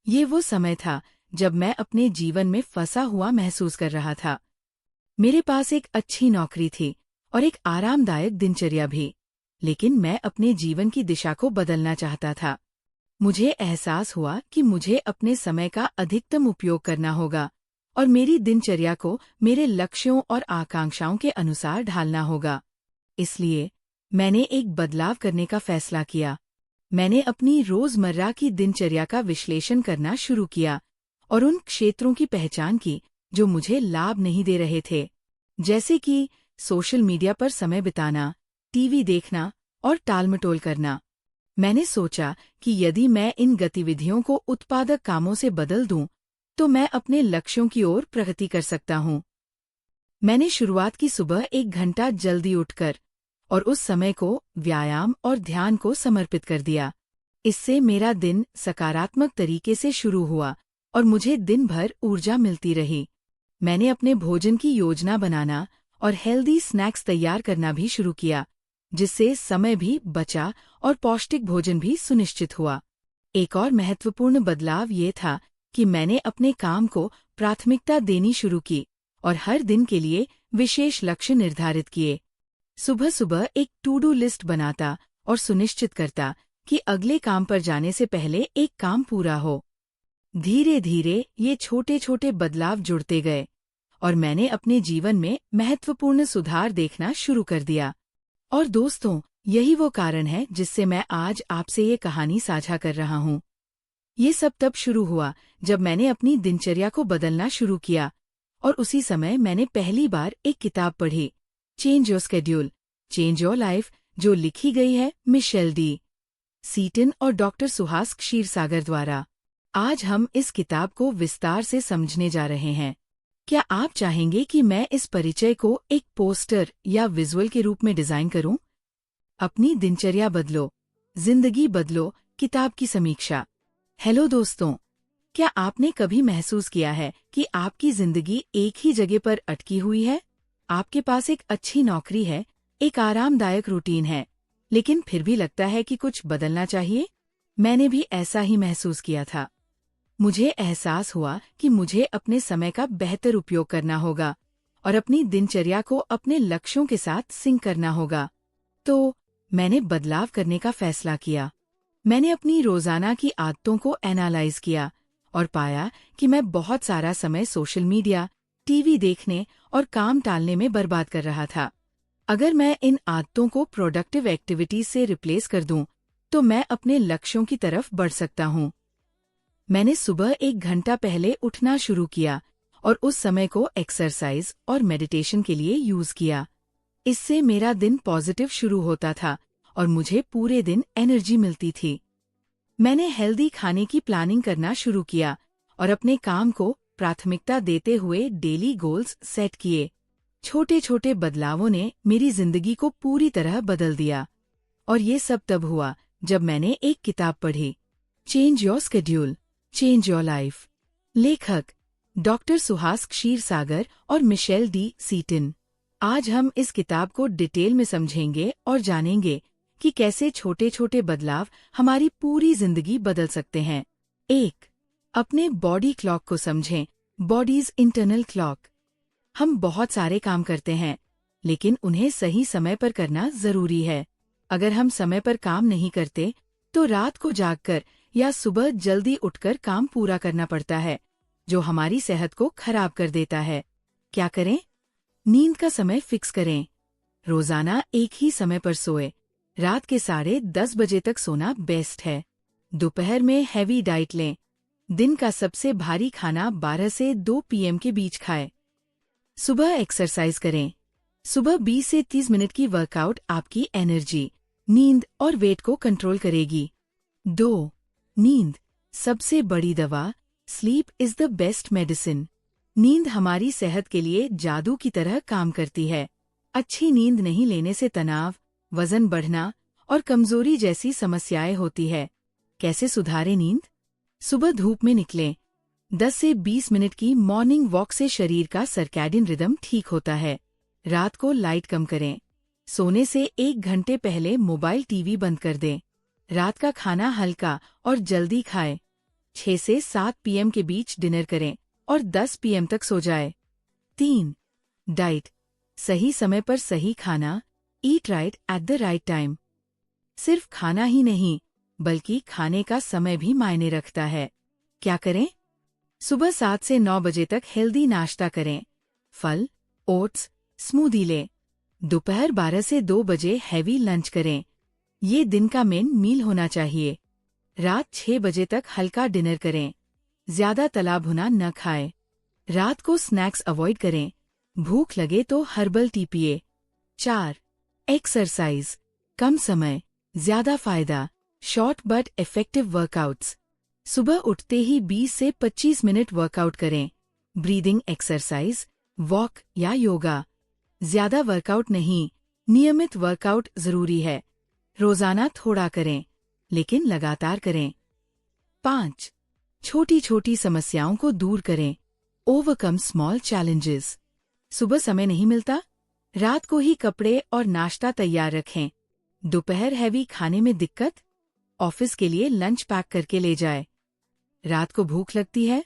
ये वो समय था जब मैं अपने जीवन में फंसा हुआ महसूस कर रहा था। मेरे पास एक अच्छी नौकरी थी और एक आरामदायक दिनचर्या भी, लेकिन मैं अपने जीवन की दिशा को बदलना चाहता था। मुझे एहसास हुआ कि मुझे अपने समय का अधिकतम उपयोग करना होगा और मेरी दिनचर्या को मेरे लक्ष्यों और आकांक्षाओं के अनुसार ढालना होगा। इसलिए मैंने एक बदलाव करने का फैसला किया। मैंने अपनी रोजमर्रा की दिनचर्या का विश्लेषण करना शुरू किया और उन क्षेत्रों की पहचान की जो मुझे लाभ नहीं दे रहे थे, जैसे कि सोशल मीडिया पर समय बिताना, टीवी देखना और टालमटोल करना। मैंने सोचा कि यदि मैं इन गतिविधियों को उत्पादक कामों से बदल दूं, तो मैं अपने लक्ष्यों की ओर प्रगति कर सकता हूं। मैंने शुरुआत की सुबह 1 घंटा जल्दी उठकर और उस समय को व्यायाम और ध्यान को समर्पित कर दिया। इससे मेरा दिन सकारात्मक तरीके से शुरू हुआ और मुझे दिन भर ऊर्जा मिलती रही। मैंने अपने भोजन की योजना बनाना और हेल्दी स्नैक्स तैयार करना भी शुरू किया, जिससे समय भी बचा और पौष्टिक भोजन भी सुनिश्चित हुआ। एक और महत्वपूर्ण बदलाव ये था कि मैंने अपने काम को प्राथमिकता देनी शुरू की और हर दिन के लिए विशेष लक्ष्य निर्धारित किए। सुबह सुबह एक टू डू लिस्ट बनाता और सुनिश्चित करता कि अगले काम पर जाने से पहले एक काम पूरा हो। धीरे धीरे ये छोटे छोटे बदलाव जुड़ते गए और मैंने अपने जीवन में महत्वपूर्ण सुधार देखना शुरू कर दिया। और दोस्तों, यही वो कारण है जिससे मैं आज आपसे ये कहानी साझा कर रहा हूँ। ये सब तब शुरू हुआ जब मैंने अपनी दिनचर्या को बदलना शुरू किया और उसी समय मैंने पहली बार एक किताब पढ़ी, change your schedule, change your life, जो लिखी गई है मिशेल डी सीटन और डॉक्टर सुहास क्षीरसागर द्वारा। आज हम इस किताब को विस्तार से समझने जा रहे हैं। क्या आप चाहेंगे कि मैं इस परिचय को एक पोस्टर या विजुअल के रूप में डिजाइन करूं? अपनी दिनचर्या बदलो, जिंदगी बदलो, किताब की समीक्षा। हेलो दोस्तों, क्या आपने कभी महसूस किया है कि आपकी जिंदगी एक ही जगह पर अटकी हुई है? आपके पास एक अच्छी नौकरी है, एक आरामदायक रूटीन है, लेकिन फिर भी लगता है कि कुछ बदलना चाहिए? मैंने भी ऐसा ही महसूस किया था। मुझे एहसास हुआ कि मुझे अपने समय का बेहतर उपयोग करना होगा और अपनी दिनचर्या को अपने लक्ष्यों के साथ सिंक करना होगा। तो मैंने बदलाव करने का फैसला किया। मैंने अपनी रोजाना की आदतों को एनालाइज किया और पाया कि मैं बहुत सारा समय सोशल मीडिया, टीवी देखने और काम टालने में बर्बाद कर रहा था। अगर मैं इन आदतों को प्रोडक्टिव एक्टिविटीज से रिप्लेस कर दूं, तो मैं अपने लक्ष्यों की तरफ बढ़ सकता हूं। मैंने सुबह 1 घंटा पहले उठना शुरू किया और उस समय को एक्सरसाइज और मेडिटेशन के लिए यूज किया। इससे मेरा दिन पॉजिटिव शुरू होता था और मुझे पूरे दिन एनर्जी मिलती थी। मैंने हेल्दी खाने की प्लानिंग करना शुरू किया और अपने काम को प्राथमिकता देते हुए डेली गोल्स सेट किए। छोटे छोटे बदलावों ने मेरी जिंदगी को पूरी तरह बदल दिया। और ये सब तब हुआ जब मैंने एक किताब पढ़ी, change your schedule, change your life. लेखक डॉक्टर सुहास क्षीरसागर और मिशेल डी सीटन। आज हम इस किताब को डिटेल में समझेंगे और जानेंगे कि कैसे छोटे छोटे बदलाव हमारी पूरी जिंदगी बदल सकते हैं। 1. अपने बॉडी क्लॉक को समझें, बॉडीज इंटरनल क्लॉक। हम बहुत सारे काम करते हैं, लेकिन उन्हें सही समय पर करना जरूरी है। अगर हम समय पर काम नहीं करते, तो रात को जागकर या सुबह जल्दी उठकर काम पूरा करना पड़ता है, जो हमारी सेहत को खराब कर देता है। क्या करें? नींद का समय फिक्स करें। रोजाना एक ही समय पर सोए। रात के 10:30 बजे तक सोना बेस्ट है। दोपहर में हैवी डाइट लें। दिन का सबसे भारी खाना 12 से 2 PM के बीच खाएं। सुबह एक्सरसाइज करें। सुबह 20 से 30 मिनट की वर्कआउट आपकी एनर्जी, नींद और वेट को कंट्रोल करेगी। 2. नींद सबसे बड़ी दवा। Sleep is the best medicine. नींद हमारी सेहत के लिए जादू की तरह काम करती है। अच्छी नींद नहीं लेने से तनाव, वजन बढ़ना और कमजोरी जैसी समस्याएं होती है। कैसे सुधारें नींद? सुबह धूप में निकलें। 10 से 20 मिनट की मॉर्निंग वॉक से शरीर का सर्कैडियन रिदम ठीक होता है। रात को लाइट कम करें। सोने से 1 घंटे पहले मोबाइल टीवी बंद कर दें। रात का खाना हल्का और जल्दी खाएं। 6 से 7 पीएम के बीच डिनर करें और 10 पीएम तक सो जाए। 3. डाइट, सही समय पर सही खाना, eat right at the right time. सिर्फ खाना ही नहीं, बल्कि खाने का समय भी मायने रखता है। क्या करें? सुबह 7 से 9 बजे तक हेल्दी नाश्ता करें, फल, ओट्स, स्मूदी लें। दोपहर 12 से 2 बजे हैवी लंच करें, ये दिन का मेन मील होना चाहिए। रात 6 बजे तक हल्का डिनर करें, ज्यादा तला भुना न खाएं। रात को स्नैक्स अवॉइड करें, भूख लगे तो हर्बल टी पिए। 4. एक्सरसाइज, कम समय, ज्यादा फायदा, शॉर्ट बट इफेक्टिव वर्कआउट्स। सुबह उठते ही 20 से 25 मिनट वर्कआउट करें, ब्रीदिंग एक्सरसाइज, वॉक या योगा। ज्यादा वर्कआउट नहीं, नियमित वर्कआउट जरूरी है। रोजाना थोड़ा करें, लेकिन लगातार करें। 5. छोटी छोटी समस्याओं को दूर करें, ओवरकम स्मॉल चैलेंजेस। सुबह समय नहीं मिलता? रात को ही कपड़े और नाश्ता तैयार रखें। दोपहर हैवी खाने में दिक्कत? ऑफिस के लिए लंच पैक करके ले जाए। रात को भूख लगती है?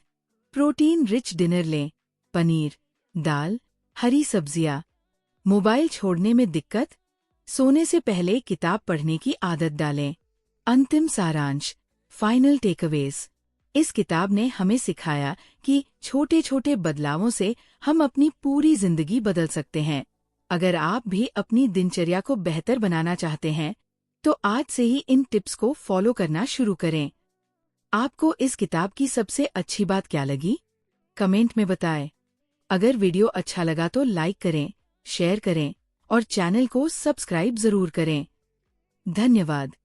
प्रोटीन रिच डिनर लें, पनीर, दाल, हरी सब्जियां। मोबाइल छोड़ने में दिक्कत? सोने से पहले किताब पढ़ने की आदत डालें। अंतिम सारांश, फाइनल टेकअवेज। इस किताब ने हमें सिखाया कि छोटे छोटे बदलावों से हम अपनी पूरी जिंदगी बदल सकते हैं। अगर आप भी अपनी दिनचर्या को बेहतर बनाना चाहते हैं, तो आज से ही इन टिप्स को फॉलो करना शुरू करें। आपको इस किताब की सबसे अच्छी बात क्या लगी? कमेंट में बताएं। अगर वीडियो अच्छा लगा तो लाइक करें, शेयर करें और चैनल को सब्सक्राइब जरूर करें। धन्यवाद।